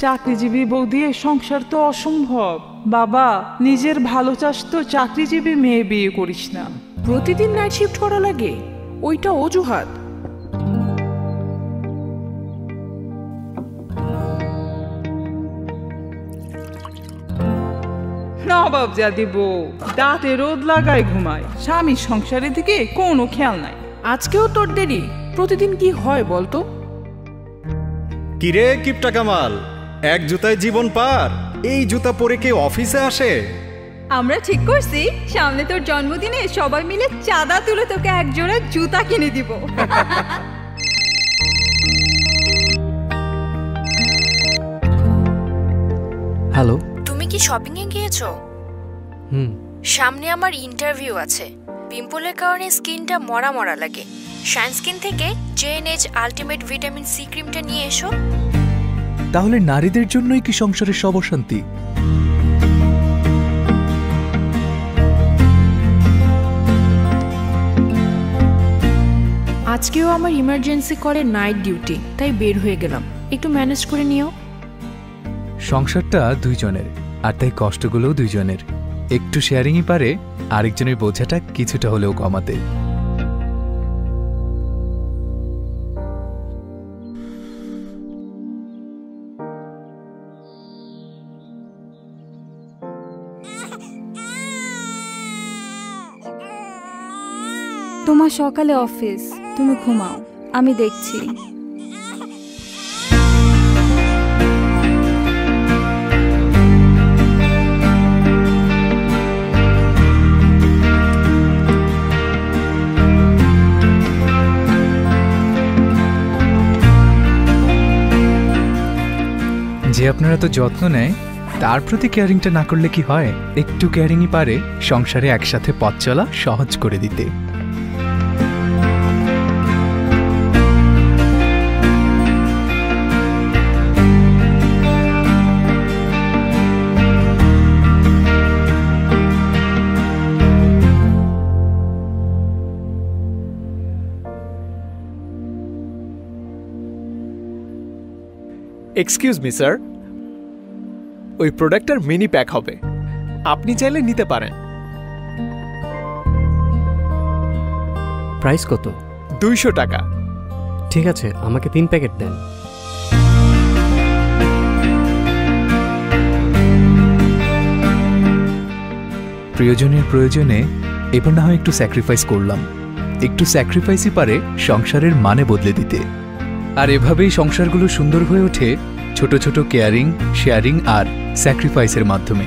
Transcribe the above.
চাকরিজীবী বউ দিয়ে সংসার তো অসম্ভব। বাবা, নিজের ভালো চাস তো চাকরিজীবী মেয়ে বিয়ে করিস না। প্রতিদিন নাইট শিফট করা লাগে, ওইটা অজুহাত। নবাব জাতি বউ দাঁতে রোদ লাগায় ঘুমায়, স্বামীর সংসারের দিকে কোনো খেয়াল নাই। আজকেও তোর দেরি? প্রতিদিন কি হয় বলতো? কিরে কিপটা কামাল, এক জুতায় জীবন পার। এই জুতা পরে কেউ অফিসে আসে? আমরা ঠিক করছি সামনে তোর জন্মদিনে সবাই মিলে চাঁদা তুলে তোকে এক জোড়া জুতা কিনে দিব। হ্যালো, তুমি কি শপিং এ গিয়েছো? সামনে আমার ইন্টারভিউ আছে। পিম্পলের কারণে স্কিনটা মরা মরা লাগে। শাইন স্কিন থেকে জেএনএইচ আলটিমেট ভিটামিন সি ক্রিমটা নিয়ে এসো। তাহলে নারীদের জন্যই কি সংসারের সব অশান্তি? আজকেও আমার ইমার্জেন্সি করে নাইট ডিউটি, তাই বের হয়ে গেলাম। একটু ম্যানেজ করে নিও। সংসারটা দুইজনের, আর তাই কষ্টগুলোও দুইজনের। একটু শেয়ারিংই পারে আরেকজনের বোঝাটা কিছুটা হলেও কমাতে। তোমার সকালে অফিস, তুমি ঘুমাও, আমি দেখছি। যে আপনারা তো যত্ন নেয়, তার প্রতি কেয়ারিংটা না করলে কি হয়? একটু কেয়ারিংই পারে সংসারে একসাথে পথ চলা সহজ করে দিতে। এক্সকিউজ মি স্যার, ওই প্রোডাক্টটার মিনি প্যাক হবে, আপনি চাইলে নিতে পারেন। প্রাইস কত? 200 টাকা। ঠিক আছে, আমাকে 3 প্যাকেট দেন। প্রিয়জনের প্রয়োজনে এবার না হয় একটু স্যাক্রিফাইস করলাম। একটু স্যাক্রিফাইসই পারে সংসারের মানে বদলে দিতে। আর এভাবেই সংসারগুলো সুন্দর হয়ে ওঠে ছোট ছোট কেয়ারিং, শেয়ারিং আর স্যাক্রিফাইসের মাধ্যমে।